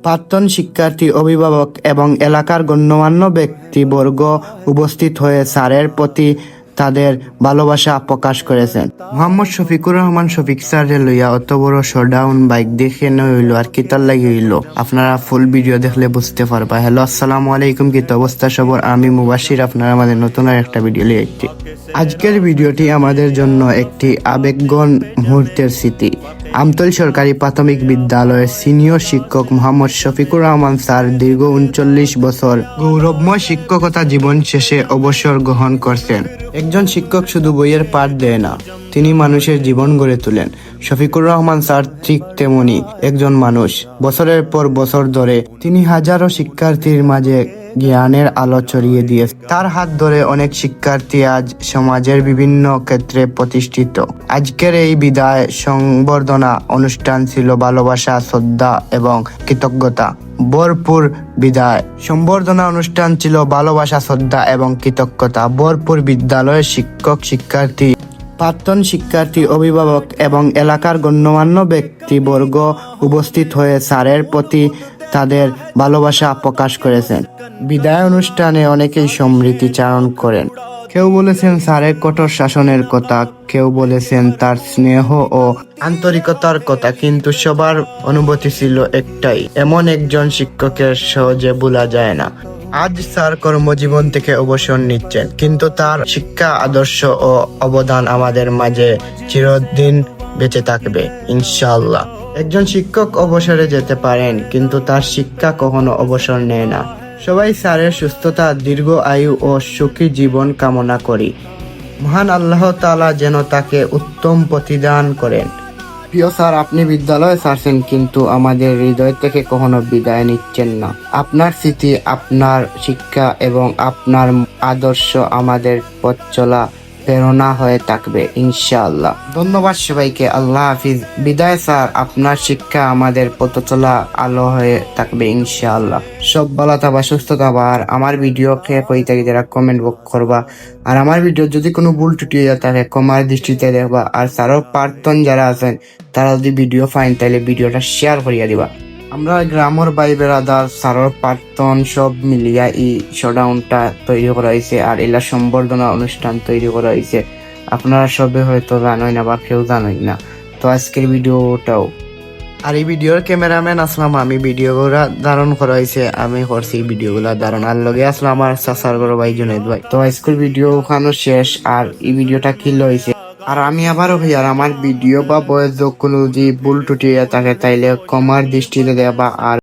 প্রাক্তন শিক্ষার্থী, অভিভাবক এবং এলাকার গণ্যমান্য ব্যক্তিবর্গ উপস্থিত হয়ে স্যারের প্রতি তাদের ভালোবাসা প্রকাশ করেছেন। মোহাম্মদ শফিকুর রহমান শফিক স্যারে লইয়া অত বড় শোডাউন বাইক দেখে হইল আর কিতার লাগি হইল, আপনারা ফুল ভিডিও দেখলে বুঝতে পারবা। হ্যালো, আসসালামু আলাইকুম, কি অবস্থা সবর? আমি মুবাশির, আপনারা আমাদের নতুন আর একটা ভিডিও লিয়ে একটি। আজকের ভিডিওটি আমাদের জন্য একটি আবেগঘন মুহূর্তের স্মৃতি। আমতল সরকারি প্রাথমিক বিদ্যালয়ের সিনিয়র শিক্ষক মোহাম্মদ শফিকুর রহমান স্যার দীর্ঘ ৩৯ বছর গৌরবময় শিক্ষকতা জীবন শেষে অবসর গ্রহণ করছেন। একজন শিক্ষক শুধু বইয়ের পাঠ দেয় না, তিনি মানুষের জীবন গড়ে তোলেন। শফিকুর রহমান স্যার ঠিক তেমনি একজন মানুষ। বছরের পর বছর ধরে তিনি হাজারো শিক্ষার্থীর মাঝে জ্ঞানের আলো ছড়িয়ে দিয়েছে। তার হাত ধরে অনেক শিক্ষার্থী আজ সমাজের বিভিন্ন ক্ষেত্রে প্রতিষ্ঠিত। আজকের এই বিদায় সংবর্ধনা অনুষ্ঠান ছিল ভালোবাসা, শ্রদ্ধা এবং কৃতজ্ঞতা ভরপুর। বিদায় সংবর্ধনা অনুষ্ঠান ছিল ভালোবাসা, শ্রদ্ধা এবং কৃতজ্ঞতা ভরপুর। বিদ্যালয়ের শিক্ষক, শিক্ষার্থী, প্রাক্তন শিক্ষার্থী, অভিভাবক এবং এলাকার গণ্যমান্য ব্যক্তিবর্গ উপস্থিত হয়ে স্যারের প্রতি তাদের ভালোবাসা প্রকাশ করেছেন। বিদায় অনুষ্ঠানে অনেকেই স্মৃতিচারণ করেন। কেউ বলেছেন স্যারের কঠোর শাসনের কথা, কেউ বলেছেন তার স্নেহ ও আন্তরিকতার কথা, কিন্তু সবার অনুভূতি ছিল একটাই, এমন একজন শিক্ষকের সহজে ভোলা যায় না। আজ স্যার কর্মজীবন থেকে অবসর নিচ্ছেন, কিন্তু তার শিক্ষা, আদর্শ ও অবদান আমাদের মাঝে চিরদিন বেঁচে থাকবে ইনশাআল্লাহ। একজন শিক্ষক অবসরে যেতে পারেন, কিন্তু তার শিক্ষা কখনো অবসর নেয় না। সবাই স্যারের সুস্থতা, দীর্ঘ আয়ু ও সুখী জীবন কামনা করি। মহান আল্লাহ তাআলা যেন তাকে উত্তম প্রতিদান করেন। প্রিয় স্যার, আপনি বিদ্যালয়ে ছাড়ছেন, কিন্তু আমাদের হৃদয় থেকে কখনো বিদায় নিচ্ছেন না। আপনার স্মৃতি, আপনার শিক্ষা এবং আপনার আদর্শ আমাদের পথ চলা প্রেরণা হয়ে থাকবে ইনশাআল্লাহ। ধন্যবাদ সবাইকে, আল্লাহ হাফিজ। বিদায় স্যার, আপনার শিক্ষা আমাদের পথ চলা আলো হয়ে থাকবে ইনশাআল্লাহ। সব ভালো থাকবা, সুস্থ থাকবা। আর আমার ভিডিও খেয়ে কই থাকি যারা কমেন্ট বক্স করবা। আর আমার ভিডিও যদি কোনো ভুল ত্রুটি হয়ে থাকে ক্ষমার দৃষ্টিতে দেখবা। আর স্যারও প্রার্থন যারা আছেন তারা যদি ভিডিও পাইন তাহলে ভিডিওটা শেয়ার করিয়া দিবা। আমরা গ্রামের ভাই বেড়াদার, স্যারের প্রার্থন সব মিলিয়া এই শোডাউনটা তৈরি করা হয়েছে আর এলা সম্বর্ধনা অনুষ্ঠান তৈরি করা হয়েছে। আপনারা সবে হয়তো জানোই না বা কেউ জানোই না। তো আজকের ভিডিওটাও আর এই ভিডিওর ক্যামেরাম্যান আসলাম আমি, ভিডিওগুলা ধারণ করা হয়েছে আমি করছি, ভিডিওগুলা ধারণ। আর লগে আসলাম আমার চাচার বড় ভাই জুনাইদ ভাই। তো আজকের ভিডিও ওখানে শেষ। আর এই ভিডিওটা কি লইছে আর আমি আবারও ভাই আর আমার ভিডিও বা বয়স কোনো যদি ভুল টুটি থাকে তাইলে ক্ষমার দৃষ্টিতে দেবা। আর